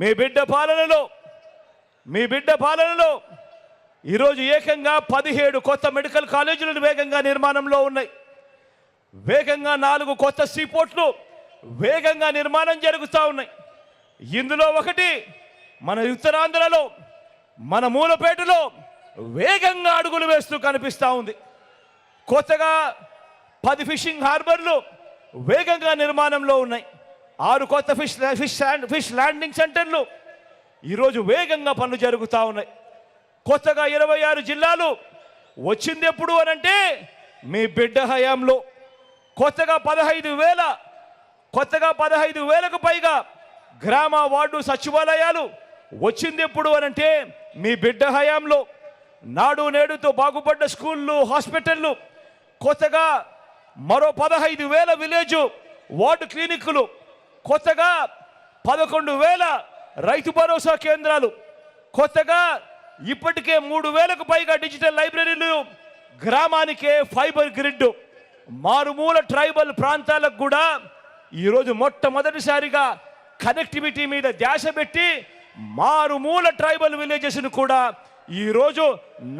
మీ బిడ్డ పాలనలో ఈరోజు ఏకంగా 17 కొత్త మెడికల్ కాలేజీలు వేగంగా నిర్మాణంలో ఉన్నాయి. వేగంగా 4 కొత్త సీపోర్ట్లు వేగంగా నిర్మాణం జరుగుతూ ఉన్నాయి. ఇందులో ఒకటి మన ఉత్తరాంధ్రలో మన మూలపేటలో వేగంగా అడుగులు వేస్తూ కనిపిస్తూ ఉంది. కొత్తగా 10 ఫిషింగ్ హార్బర్లు వేగంగా నిర్మాణంలో ఉన్నాయి. 6 కొత్త ఫిష్ ల్యాండింగ్ సెంటర్లు ఈరోజు వేగంగా పనులు జరుగుతూ ఉన్నాయి. కొత్తగా 26 జిల్లాలు వచ్చింది ఎప్పుడు అనంటే మీ బిడ్డ హయాంలో. కొత్తగా 15,000కు పైగా గ్రామ వార్డు సచివాలయాలు వచ్చింది ఎప్పుడు అనంటే మీ బిడ్డ హయాంలో. నాడు నేడుతో బాగుపడ్డ స్కూళ్ళు, హాస్పిటళ్ళు, కొత్తగా మరో 15,000 విలేజ్ వార్డు క్లినిక్లు, కొత్తగా 11,000 రైతు భరోసా కేంద్రాలు, కొత్తగా ఇప్పటికే 3,000కు పైగా డిజిటల్ లైబ్రరీలు, గ్రామానికే ఫైబర్ గ్రిడ్, మారుమూల ట్రైబల్ ప్రాంతాలకు కూడా ఈరోజు మొట్టమొదటిసారిగా కనెక్టివిటీ మీద ధ్యాస పెట్టి మారుమూల ట్రైబల్ విలేజెస్ను కూడా ఈరోజు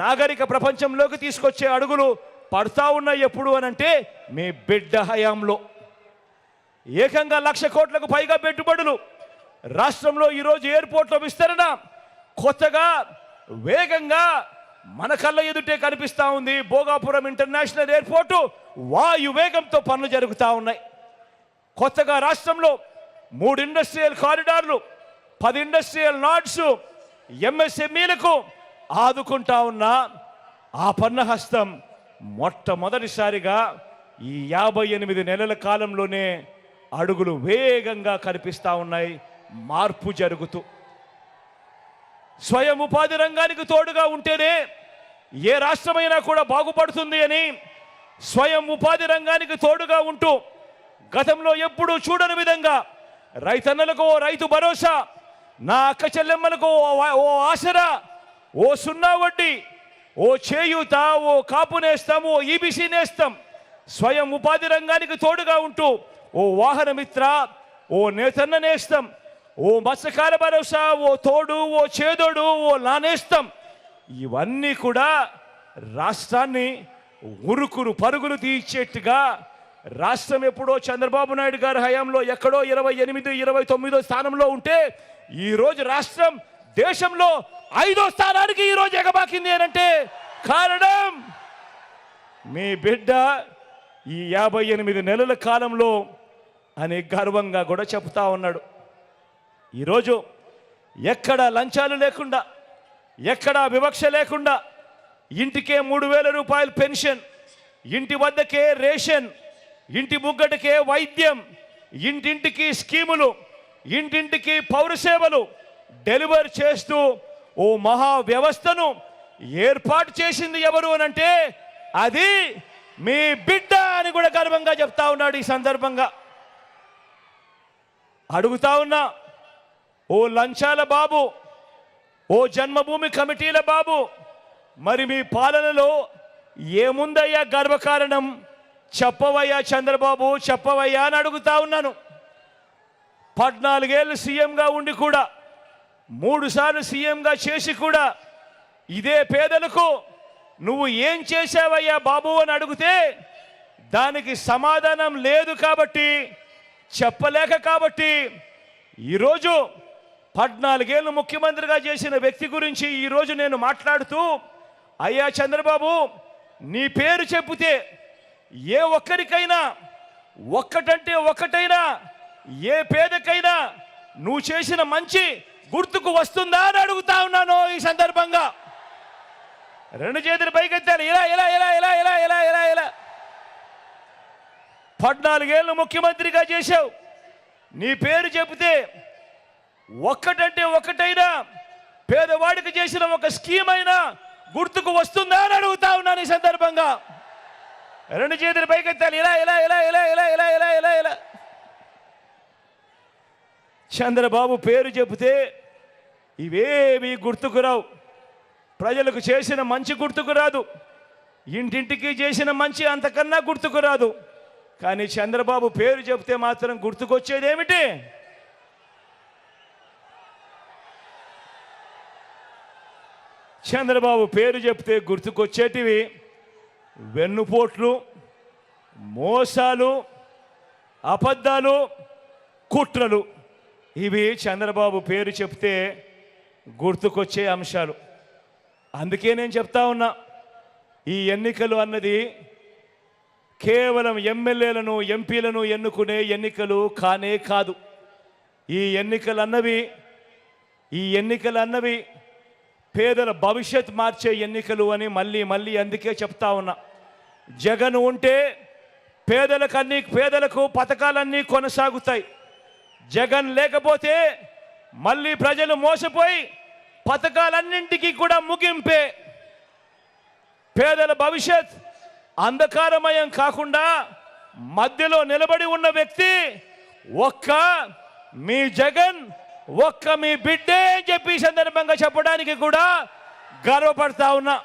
నాగరిక ప్రపంచంలోకి తీసుకొచ్చే అడుగులు పడతా ఉన్నాయి. ఎప్పుడు అనంటే మీ బిడ్డ హయాంలో. ఏకంగా 1,00,000 కోట్లకు పైగా పెట్టుబడులు రాష్ట్రంలో ఈరోజు ఎయిర్పోర్ట్ల విస్తరణ కొత్తగా వేగంగా మన కళ్ళ ఎదుటే కనిపిస్తూ ఉంది. భోగాపురం ఇంటర్నేషనల్ ఎయిర్పోర్టు వాయు వేగంతో పనులు జరుగుతూ ఉన్నాయి. కొత్తగా రాష్ట్రంలో 3 ఇండస్ట్రియల్ కారిడార్లు, 10 ఇండస్ట్రియల్ నాడ్స్, ఎంఎస్ఎంఈలకు ఆదుకుంటా ఉన్న ఆ పన్నహస్తం మొట్టమొదటిసారిగా ఈ 58 నెలల కాలంలోనే అడుగులు వేగంగా కనిపిస్తూ ఉన్నాయి. మార్పు జరుగుతూ స్వయం ఉపాధి రంగానికి తోడుగా ఉంటేనే ఏ రాష్ట్రమైనా కూడా బాగుపడుతుంది అని స్వయం ఉపాధి రంగానికి తోడుగా ఉంటూ గతంలో ఎప్పుడూ చూడని విధంగా రైతన్నలకు ఓ రైతు భరోసా, నా అక్క చెల్లెమ్మలకు ఓ ఆసరా, ఓ 0 వడ్డీ, ఓ చేయూత, ఓ కాపు నేస్తం, ఓ ఈబీసీ నేస్తం, స్వయం ఉపాధి రంగానికి తోడుగా ఉంటూ ఓ వాహన మిత్ర, ఓ నేతన్న నేస్తం, ఓ మత్స్యకార భరోసా, ఓ తోడు, ఓ చేదోడు, ఓ నానేస్తం, ఇవన్నీ కూడా రాష్ట్రాన్ని ఉరుకురు పరుగులు తీర్చేట్టుగా రాష్ట్రం ఎప్పుడో చంద్రబాబు నాయుడు గారి హయాంలో ఎక్కడో 28, 29వ స్థానంలో ఉంటే ఈరోజు రాష్ట్రం దేశంలో 5వ స్థానానికి ఈరోజు ఎగబాకింది అనంటే కారణం మీ బిడ్డ ఈ 58 నెలల కాలంలో అని గర్వంగా కూడా చెప్తా ఉన్నాడు. ఈరోజు ఎక్కడ లంచాలు లేకుండా, ఎక్కడ వివక్ష లేకుండా ఇంటికే 3,000 రూపాయలు పెన్షన్, ఇంటి వద్దకే రేషన్, ఇంటి ముగ్గటికే వైద్యం, ఇంటింటికి స్కీములు, ఇంటింటికి పౌర సేవలు డెలివర్ చేస్తూ ఓ మహా వ్యవస్థను ఏర్పాటు చేసింది ఎవరు అనంటే అది మీ బిడ్డ అని కూడా గర్వంగా చెప్తా ఉన్నాడు. ఈ సందర్భంగా అడుగుతా ఉన్నా, ఓ లంచాల బాబు, ఓ జన్మభూమి కమిటీల బాబు, మరి మీ పాలనలో ఏముందయ్యా గర్వకారణం? చెప్పవయ్యా చంద్రబాబు, చెప్పవయ్యా అని అడుగుతా ఉన్నాను. 14 ఏళ్ళు సీఎంగా ఉండి కూడా, 3 సార్లు సీఎంగా చేసి కూడా ఇదే పేదలకు నువ్వు ఏం చేశావయ్యా బాబు అని అడిగితే దానికి సమాధానం లేదు. కాబట్టి చెప్పలేక కాబట్టి ఈరోజు 14 ఏళ్ళు ముఖ్యమంత్రిగా చేసిన వ్యక్తి గురించి ఈరోజు నేను మాట్లాడుతూ, అయ్యా చంద్రబాబు, నీ పేరు చెబితే ఏ ఒక్కరికైనా ఒక్కటంటే ఒక్కటైనా ఏ పేదకైనా నువ్వు చేసిన మంచి గుర్తుకు వస్తుందా అని అడుగుతా ఉన్నాను. ఈ సందర్భంగా 2 చేతులు పైకెత్తాలి. ఇలా ఇలా ఇలా ఇలా ఇలా ఇలా ఇలా ఇలా 14 ఏళ్ళు ముఖ్యమంత్రిగా చేశావు. నీ పేరు చెబితే ఒక్కటంటే ఒక్కటైనా పేదవాడికి చేసిన ఒక స్కీమ్ అయినా గుర్తుకు వస్తుందా అని అడుగుతా ఉన్నాను. ఈ సందర్భంగా 2 చేతులు పైకెత్తాలి. ఇలా ఇలా ఇలా ఇలా ఇలా ఇలా ఇలా ఇలా ఇలా చంద్రబాబు పేరు చెబితే ఇవేవి గుర్తుకు రావు. ప్రజలకు చేసిన మంచి గుర్తుకు రాదు, ఇంటింటికి చేసిన మంచి అంతకన్నా గుర్తుకు రాదు. కానీ చంద్రబాబు పేరు చెబితే మాత్రం గుర్తుకొచ్చేది ఏమిటి? చంద్రబాబు పేరు చెప్తే గుర్తుకొచ్చేటివి వెన్నుపోట్లు, మోసాలు, అబద్ధాలు, కుట్రలు. ఇవి చంద్రబాబు పేరు చెప్తే గుర్తుకొచ్చే అంశాలు. అందుకే నేను చెప్తా ఉన్నా, ఈ ఎన్నికలు అన్నది కేవలం ఎమ్మెల్యేలను, ఎంపీలను ఎన్నుకునే ఎన్నికలు కానే కాదు. ఈ ఎన్నికలు అన్నవి పేదల భవిష్యత్ మార్చే ఎన్నికలు అని మళ్ళీ అందుకే చెప్తా ఉన్నా. జగన్ ఉంటే పేదలకు పథకాలన్నీ కొనసాగుతాయి. జగన్ లేకపోతే మళ్ళీ ప్రజలు మోసపోయి పథకాలన్నింటికీ కూడా ముగింపే. పేదల భవిష్యత్ అంధకారమయం కాకుండా మధ్యలో నిలబడి ఉన్న వ్యక్తి ఒక్క మీ జగన్, ఒక్క మీ బిడ్డే అని చెప్పి సందర్భంగా చెప్పడానికి కూడా గర్వపడతా ఉన్నా.